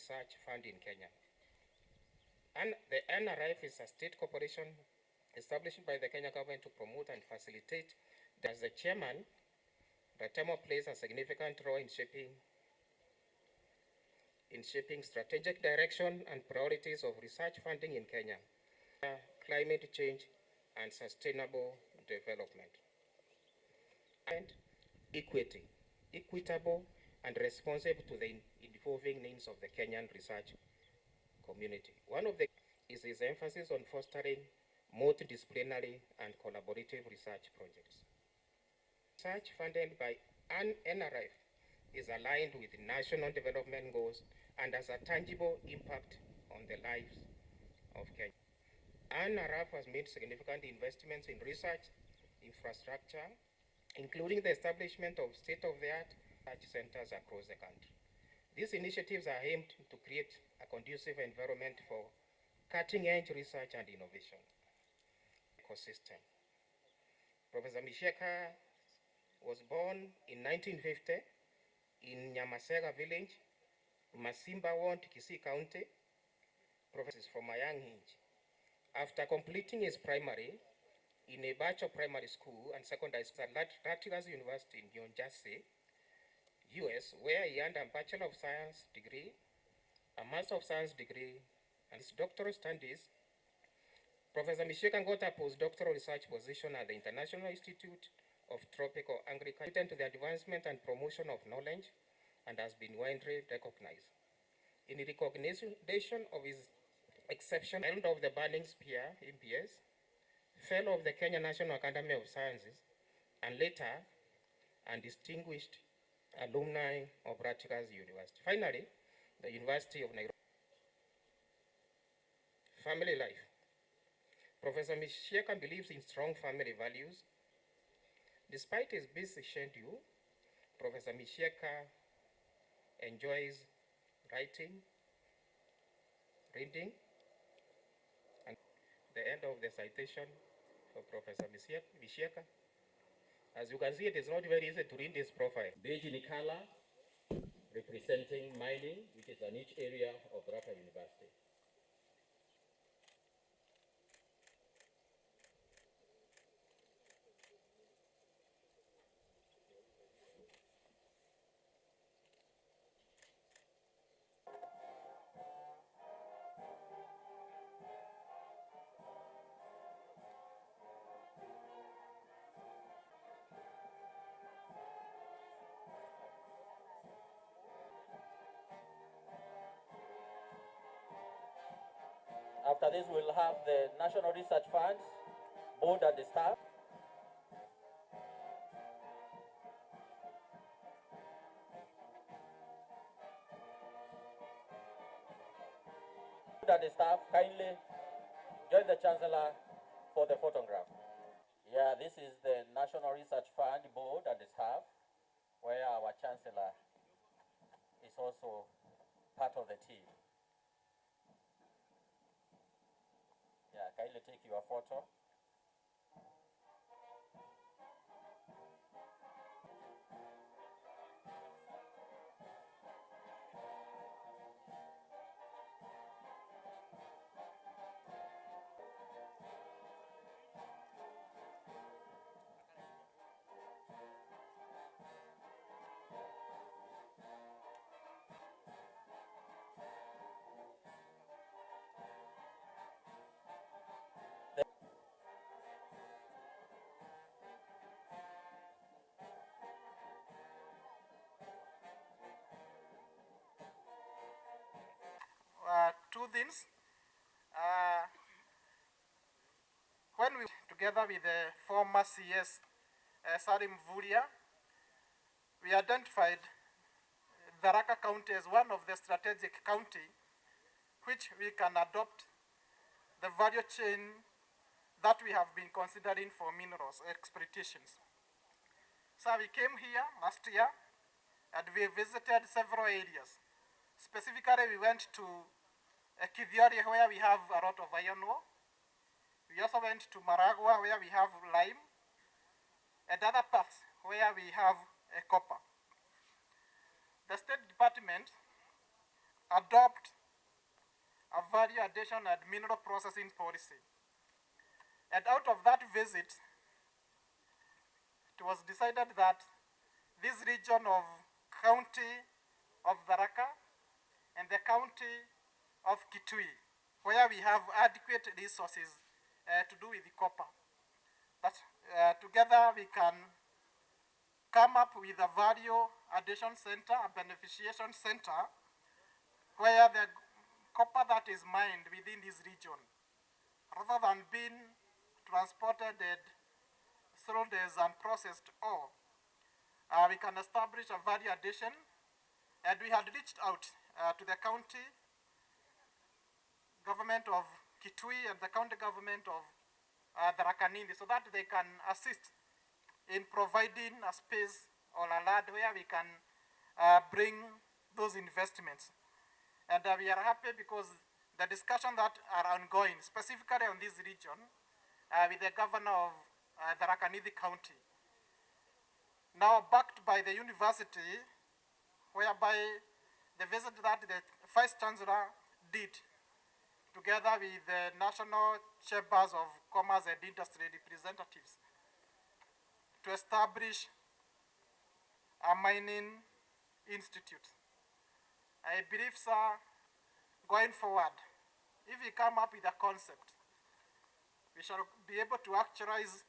Research Fund in Kenya. And the NRF is a state corporation established by the Kenya government to promote and facilitate. As the chairman, Ratemo plays a significant role in shaping strategic direction and priorities of research funding in Kenya, climate change and sustainable development. And equitable and responsive to the evolving needs of the Kenyan research community. One of the is his emphasis on fostering multidisciplinary and collaborative research projects. Research funded by an NRF is aligned with national development goals and has a tangible impact on the lives of Kenya. NRF has made significant investments in research infrastructure, including the establishment of state-of-the-art research centers across the country. These initiatives are aimed to create a conducive environment for cutting-edge research and innovation. Ecosystem. Professor Misheka was born in 1950 in Nyamasega village, Masimba Ward, Kisii County. Professor is from a young age. After completing his primary in a batch of primary school and secondary school at Rutgers University in New Jersey, US, where he earned a Bachelor of Science degree, a Master of Science degree, and his doctoral studies. Professor Misheka got a postdoctoral research position at the International Institute of Tropical Agriculture to the advancement and promotion of knowledge and has been widely recognized. In recognition of his exception, Elder of the Burning Spear, EBS, Fellow of the Kenya National Academy of Sciences, and later, and distinguished alumni of Rutgers University. Finally, the University of Nairobi. Family life. Professor Misheka believes in strong family values. Despite his busy schedule, Professor Misheka enjoys writing, reading, and the end of the citation of Professor Misheka. As you can see, it is not very easy to read his profile. Beige in color, representing mining, which is a niche area of Rutgers University. After this, we'll have the National Research Fund, board and the staff. Board and the staff, kindly join the Chancellor for the photograph. Yeah, this is the National Research Fund board and the staff, where our Chancellor is also part of the team. Yeah, kindly take your photo. Two things. When we together with the former CS Salim Vuria, we identified Tharaka County as one of the strategic county which we can adopt the value chain that we have been considering for minerals exploitations. So we came here last year and we visited several areas. Specifically, we went to Kithiori, where we have a lot of iron ore. We also went to Maragua, where we have lime, and other parts where we have copper. The State Department adopt a value addition and mineral processing policy. And out of that visit, it was decided that this region of county of Tharaka and the county of Kitui, where we have adequate resources to do with the copper, that together we can come up with a value addition center, a beneficiation center, where the copper that is mined within this region, rather than being transported through this unprocessed ore, we can establish a value addition. And we had reached out to the county government of Kitui and the county government of Tharaka Nithi, so that they can assist in providing a space or a land where we can bring those investments. And we are happy because the discussions that are ongoing, specifically on this region, with the governor of Tharaka Nithi County, now backed by the university, whereby the visit that the Vice Chancellor did, together with the National Chambers of Commerce and Industry representatives, to establish a mining institute. I believe, sir, going forward, if we come up with a concept, we shall be able to actualize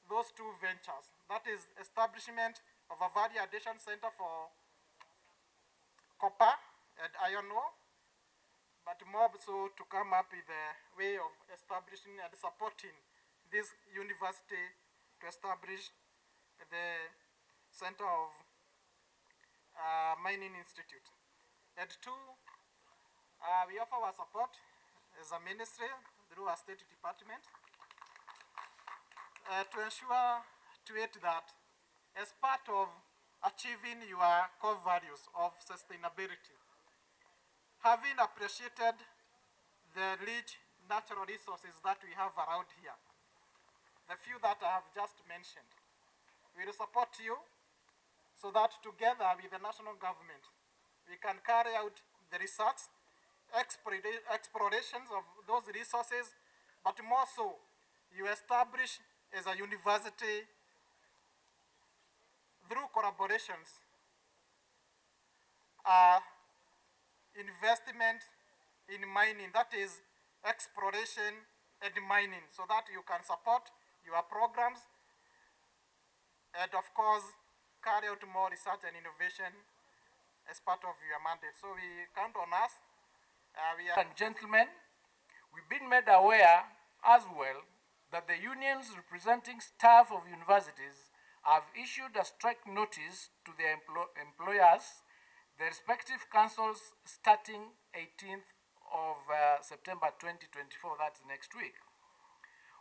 those two ventures. That is establishment of a value addition center for copper and iron ore, but more so to come up with a way of establishing and supporting this university to establish the Center of Mining Institute. And two, we offer our support as a ministry through our State Department to ensure to it that as part of achieving your core values of sustainability, having appreciated the rich natural resources that we have around here, the few that I have just mentioned, we will support you so that together with the national government, we can carry out the research, explorations of those resources, but more so, you establish as a university through collaborations, investment in mining, that is exploration and mining, so that you can support your programs and of course carry out more research and innovation as part of your mandate. So we count on us. And gentlemen, we've been made aware as well that the unions representing staff of universities have issued a strike notice to their employers, the respective councils, starting 18th of September 2024, that's next week.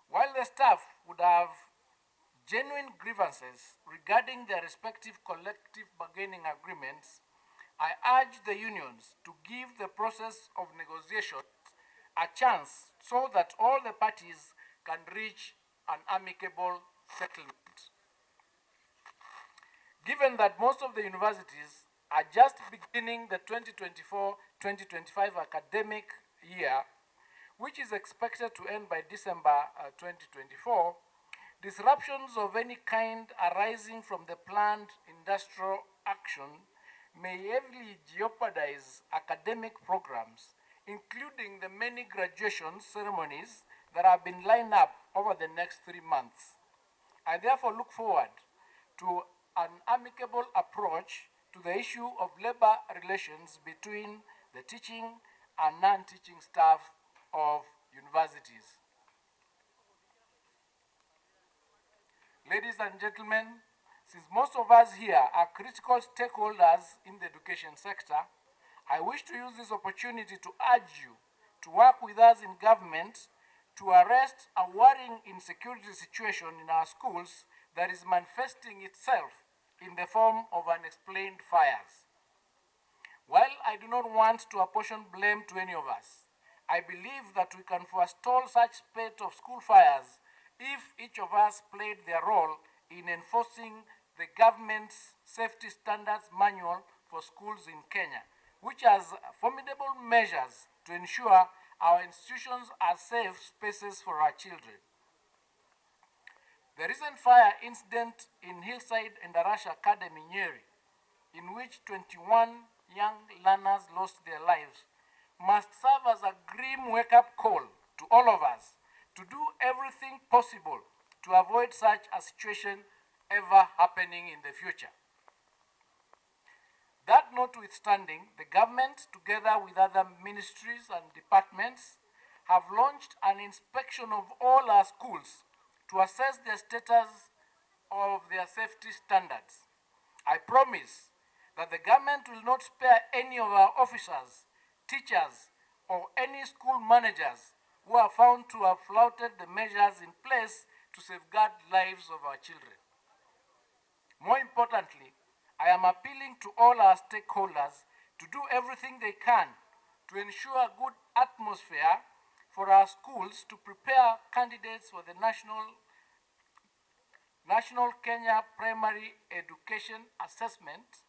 While the staff would have genuine grievances regarding their respective collective bargaining agreements, I urge the unions to give the process of negotiation a chance so that all the parties can reach an amicable settlement. Given that most of the universities are just beginning the 2024-2025 academic year, which is expected to end by December 2024, disruptions of any kind arising from the planned industrial action may heavily jeopardize academic programs, including the many graduation ceremonies that have been lined up over the next 3 months. I therefore look forward to an amicable approach to the issue of labor relations between the teaching and non-teaching staff of universities. Ladies and gentlemen, since most of us here are critical stakeholders in the education sector, I wish to use this opportunity to urge you to work with us in government to arrest a worrying insecurity situation in our schools that is manifesting itself in the form of unexplained fires. While I do not want to apportion blame to any of us, I believe that we can forestall such spate of school fires if each of us played their role in enforcing the government's safety standards manual for schools in Kenya, which has formidable measures to ensure our institutions are safe spaces for our children. The recent fire incident in Hillside Endarash Academy, Nyeri, in which 21 young learners lost their lives, must serve as a grim wake-up call to all of us to do everything possible to avoid such a situation ever happening in the future. That notwithstanding, the government, together with other ministries and departments, have launched an inspection of all our schools to assess the status of their safety standards. I promise that the government will not spare any of our officers, teachers, or any school managers who are found to have flouted the measures in place to safeguard lives of our children. More importantly, I am appealing to all our stakeholders to do everything they can to ensure a good atmosphere for our schools to prepare candidates for the National Kenya Primary Education Assessment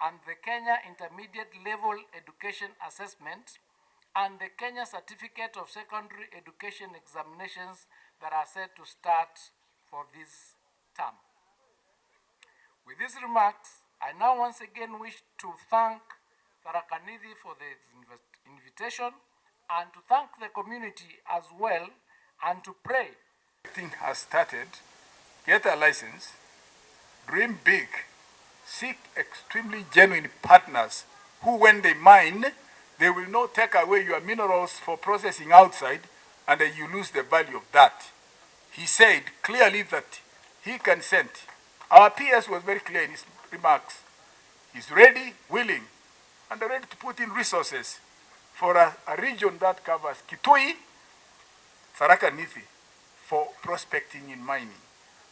and the Kenya Intermediate Level Education Assessment and the Kenya Certificate of Secondary Education Examinations that are set to start for this term. With these remarks, I now once again wish to thank Tharaka Nithi for the invitation and to thank the community as well and to pray. Thing has started. Get a license, dream big, seek extremely genuine partners who, when they mine, they will not take away your minerals for processing outside and then you lose the value of that. He said clearly that he consent. Our PS was very clear in his remarks. He's ready, willing, and ready to put in resources for a region that covers Kitui, Tharaka Nithi, for prospecting in mining.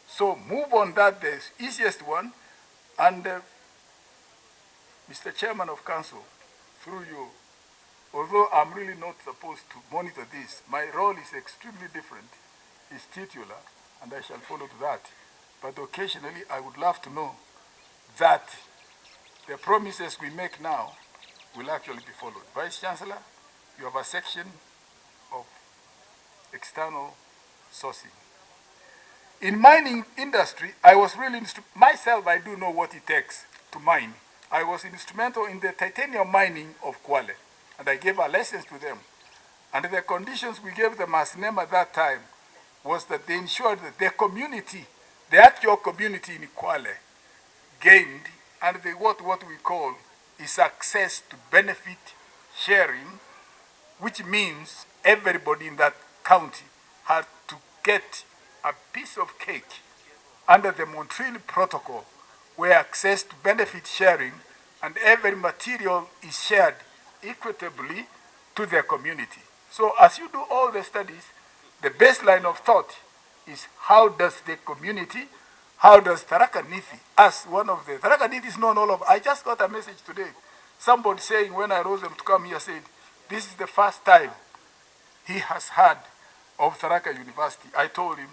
So move on that, the easiest one. And Mr. Chairman of Council, through you, although I'm really not supposed to monitor this, my role is extremely different. It's titular, and I shall follow to that. But occasionally, I would love to know that the promises we make now will actually be followed. Vice Chancellor, you have a section of external sourcing. In mining industry, I was really, myself, I do know what it takes to mine. I was instrumental in the titanium mining of Kwale, and I gave a lessons to them. And the conditions we gave them as NEM at that time was that they ensured that the community, the actual community in Kwale, gained, and what we call is access to benefit sharing, which means everybody in that county had to get a piece of cake under the Montreal Protocol, where access to benefit sharing and every material is shared equitably to the community. So as you do all the studies, the baseline of thought is how does the community, how does Tharaka Nithi, as one of the, Tharaka Nithi is known all over. I just got a message today, somebody saying when I wrote them to come here, said, this is the first time he has heard of Tharaka University. I told him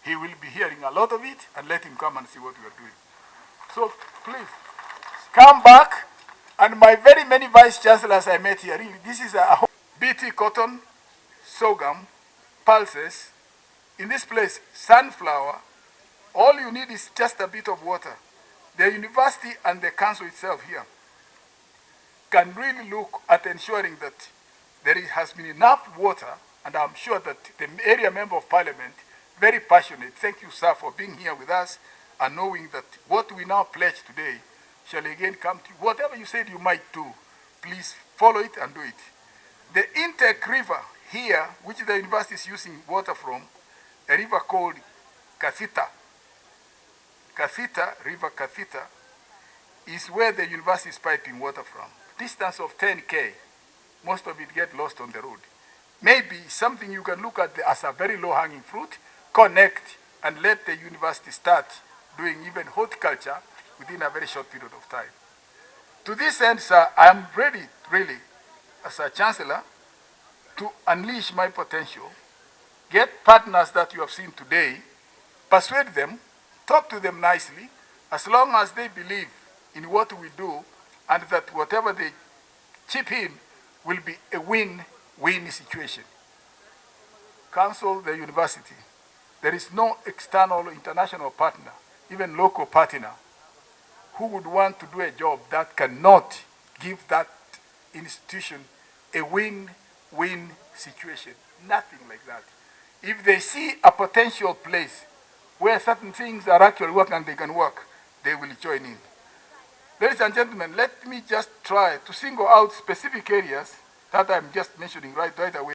he will be hearing a lot of it, and let him come and see what we are doing. So please, come back, and my very many vice chancellors I met here, really, this is a BT cotton, sorghum, pulses, in this place, sunflower, all you need is just a bit of water. The university and the council itself here can really look at ensuring that there has been enough water, and I'm sure that the area member of parliament, very passionate. Thank you, sir, for being here with us and knowing that what we now pledge today shall again come to you. Whatever you said you might do, please follow it and do it. The intake river here, which the university is using water from, a river called Kathita. River Kathita, is where the university is piping water from. Distance of 10K, most of it get lost on the road. Maybe something you can look at as a very low-hanging fruit, connect, and let the university start doing even horticulture within a very short period of time. To this end, sir, I am ready, really, as a chancellor, to unleash my potential, get partners that you have seen today, persuade them, talk to them nicely, as long as they believe in what we do, and that whatever they chip in will be a win-win situation. Counsel the university. There is no external international partner, even local partner, who would want to do a job that cannot give that institution a win-win situation. Nothing like that. If they see a potential place where certain things are actually working and they can work, they will join in. Ladies and gentlemen, let me just try to single out specific areas that I'm just mentioning right away.